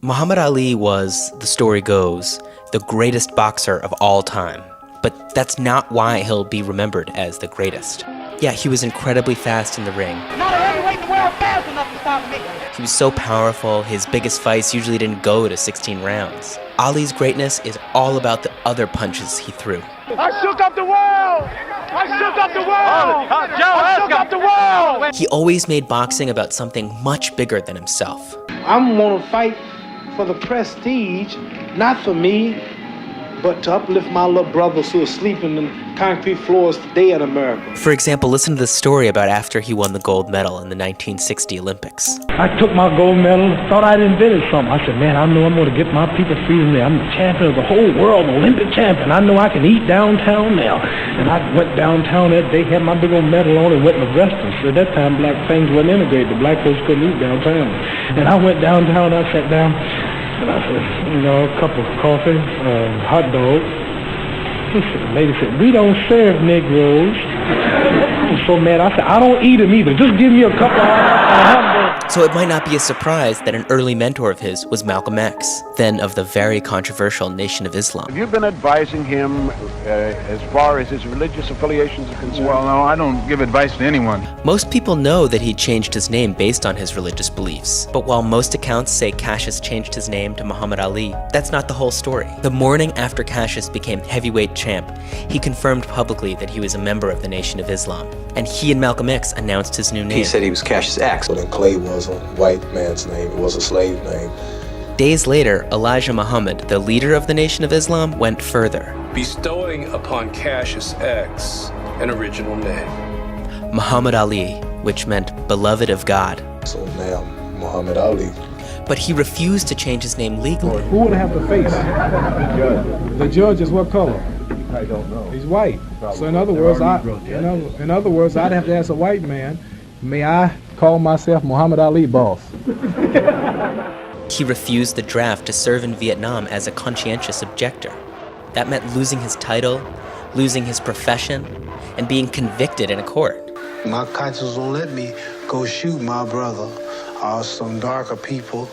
Muhammad Ali was, the story goes, the greatest boxer of all time. But that's not why he'll be remembered as the greatest. Yeah, he was incredibly fast in the ring. Not a heavyweight in the world fast enough to stop me. He was so powerful, his biggest fights usually didn't go to 16 rounds. Ali's greatness is all about the other punches he threw. I shook up the world! I shook up the world! I shook up the world! He always made boxing about something much bigger than himself. I'm gonna fight for the prestige, not for me, but to uplift my little brothers who are sleeping in concrete floors today in America. For example, listen to the story about after he won the gold medal in the 1960 Olympics. I took my gold medal, thought I'd invented something. I said, man, I know I'm going to get my people freedom there. I'm the champion of the whole world, Olympic champion. I know I can eat downtown now. And I went downtown that day, had my big old medal on and went in the restaurant. So at that time, black things wasn't integrated. The black folks couldn't eat downtown. And I went downtown, I sat down, and I said, a cup of coffee, hot dog. The lady said, we don't serve Negroes. I was so mad. I said, I don't eat them either. Just give me a couple of hot dogs. So it might not be a surprise that an early mentor of his was Malcolm X, then of the very controversial Nation of Islam. Have you been advising him as far as his religious affiliations are concerned? Well, no, I don't give advice to anyone. Most people know that he changed his name based on his religious beliefs. But while most accounts say Cassius changed his name to Muhammad Ali, that's not the whole story. The morning after Cassius became heavyweight champ, he confirmed publicly that he was a member of the Nation of Islam. And he and Malcolm X announced his new name. He said he was Cassius X. But then Clay was a white man's name. It was a slave name. Days later, Elijah Muhammad, the leader of the Nation of Islam, went further, bestowing upon Cassius X an original name, Muhammad Ali, which meant beloved of God. So now, Muhammad Ali. But he refused to change his name legally. Who would I have to face? The judge. The judge is what color? I don't know. He's white. So in other words, I'd have to ask a white man, may I call myself Muhammad Ali boss? He refused the draft to serve in Vietnam as a conscientious objector. That meant losing his title, losing his profession, and being convicted in a court. My conscience won't let me go shoot my brother or some darker people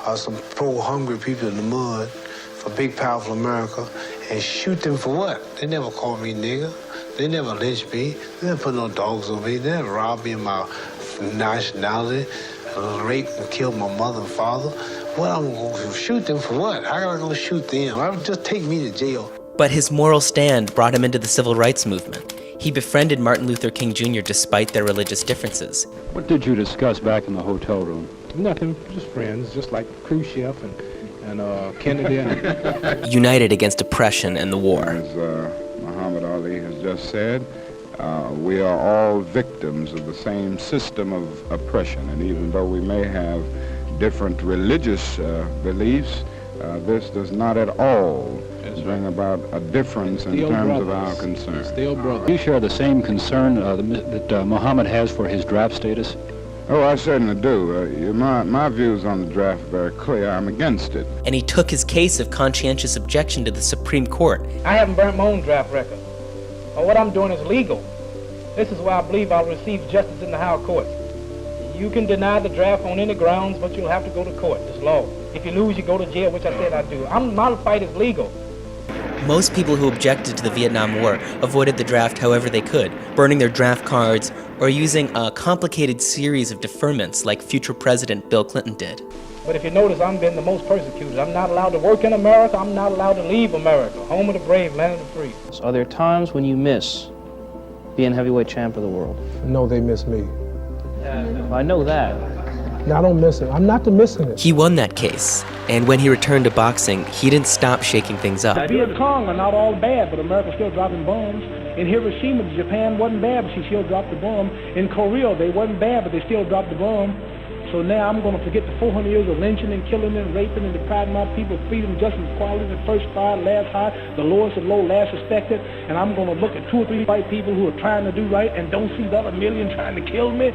or some poor hungry people in the mud for big powerful America and shoot them for what? They never called me nigger. They never lynched me. They never put no dogs on me. They never robbed me of my nationality, raped and killed my mother and father. What, I'm going to shoot them for what? How am I going to shoot them? Just take me to jail. But his moral stand brought him into the civil rights movement. He befriended Martin Luther King Jr. despite their religious differences. What did you discuss back in the hotel room? Nothing, just friends, just like Khrushchev and Kennedy. United against oppression and the war. As Muhammad Ali has just said, we are all victims of the same system of oppression. And even though we may have different religious beliefs, this does not at all bring about a difference in terms of our concern. Still brothers. Do you share the same concern that Muhammad has for his draft status? Oh, I certainly do. My views on the draft are very clear. I'm against it. And he took his case of conscientious objection to the Supreme Court. I haven't burnt my own draft record. But what I'm doing is legal. This is why I believe I'll receive justice in the higher courts. You can deny the draft on any grounds, but you'll have to go to court. It's law. If you lose, you go to jail, which I said I do. My fight is legal. Most people who objected to the Vietnam War avoided the draft however they could, burning their draft cards or using a complicated series of deferments like future President Bill Clinton did. But if you notice, I'm been the most persecuted. I'm not allowed to work in America. I'm not allowed to leave America. Home of the brave, land of the free. Are there times when you miss being heavyweight champ of the world? No, they miss me. I know that. No, I don't miss it. I'm not missing it. He won that case, and when he returned to boxing, he didn't stop shaking things up. The Viet Cong are not all bad, but America's still dropping bombs. In Hiroshima, Japan wasn't bad, but she still dropped the bomb. In Korea, they wasn't bad, but they still dropped the bomb. So now I'm going to forget the 400 years of lynching and killing and raping and depriving my people of freedom, justice, equality, the first fire, last high, the lowest of low, last respected. And I'm going to look at 2 or 3 white people who are trying to do right and don't see the other million trying to kill me.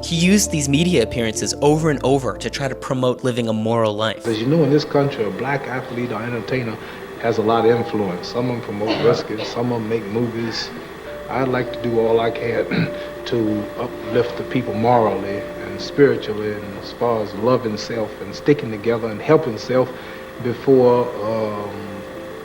He used these media appearances over and over to try to promote living a moral life. As you know, in this country, a black athlete or entertainer has a lot of influence. Some of them promote wrestling, some of them make movies. I'd like to do all I can to uplift the people morally and spiritually, and as far as loving self and sticking together and helping self before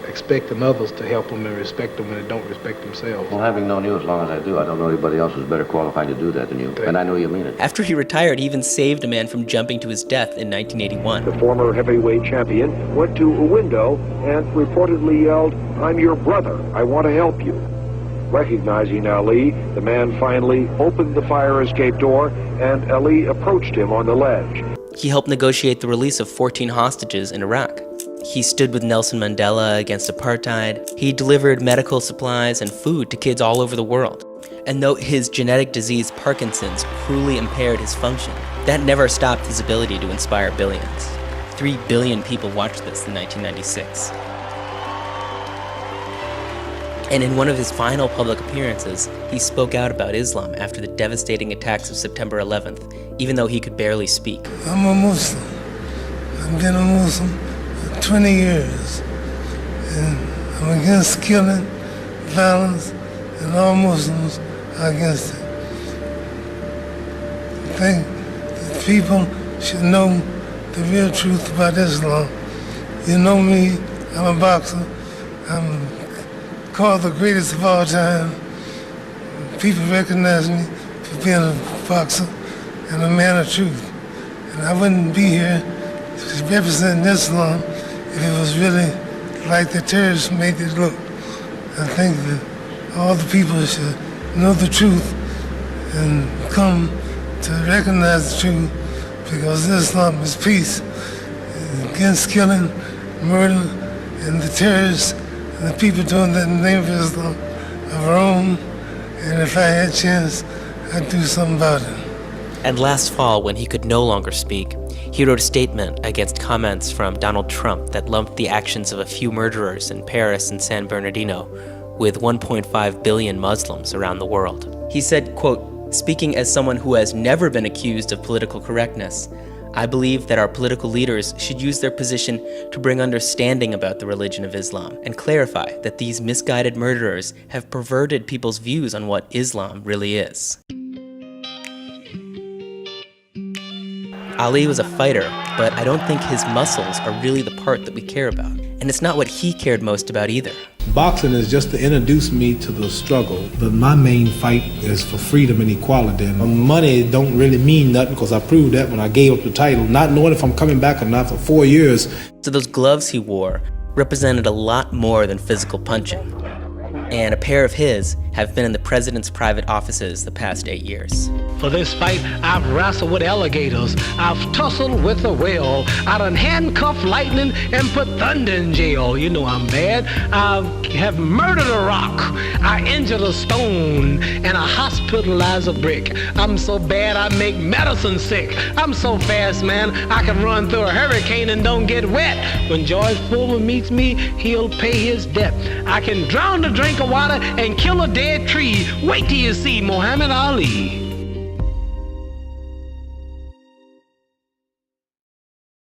expecting others to help them and respect them when they don't respect themselves. Well, having known you as long as I do, I don't know anybody else who's better qualified to do that than you. And I know you mean it. After he retired, he even saved a man from jumping to his death in 1981. The former heavyweight champion went to a window and reportedly yelled, "I'm your brother. I want to help you." Recognizing Ali, the man finally opened the fire escape door, and Ali approached him on the ledge. He helped negotiate the release of 14 hostages in Iraq. He stood with Nelson Mandela against apartheid. He delivered medical supplies and food to kids all over the world. And though his genetic disease, Parkinson's, cruelly impaired his function, that never stopped his ability to inspire billions. 3 billion people watched this in 1996. And in one of his final public appearances, he spoke out about Islam after the devastating attacks of September 11th, even though he could barely speak. I'm a Muslim. I've been a Muslim for 20 years. And I'm against killing, violence, and all Muslims are against it. I think that people should know the real truth about Islam. You know me, I'm a boxer. I'm called the greatest of all time. People recognize me for being a boxer and a man of truth. And I wouldn't be here representing Islam if it was really like the terrorists made it look. I think that all the people should know the truth and come to recognize the truth, because Islam is peace against killing, murder, and the terrorists and the people doing that in the name of Islam are wrong. And if I had a chance, I'd do something about it. And last fall, when he could no longer speak, he wrote a statement against comments from Donald Trump that lumped the actions of a few murderers in Paris and San Bernardino with 1.5 billion Muslims around the world. He said, quote, "Speaking as someone who has never been accused of political correctness, I believe that our political leaders should use their position to bring understanding about the religion of Islam and clarify that these misguided murderers have perverted people's views on what Islam really is." Ali was a fighter, but I don't think his muscles are really the part that we care about. And it's not what he cared most about either. Boxing is just to introduce me to the struggle, but my main fight is for freedom and equality. And money don't really mean nothing, because I proved that when I gave up the title, not knowing if I'm coming back or not for 4 years. So those gloves he wore represented a lot more than physical punching. And a pair of his have been in the president's private offices the past 8 years. For this fight, I've wrestled with alligators. I've tussled with a whale. I done handcuffed lightning and put thunder in jail. You know I'm bad. I have murdered a rock. I injured a stone. And I hospitalized a brick. I'm so bad I make medicine sick. I'm so fast, man, I can run through a hurricane and don't get wet. When George Foreman meets me, he'll pay his debt. I can drown a drink of water and kill a dead tree. Wait till you see Muhammad Ali.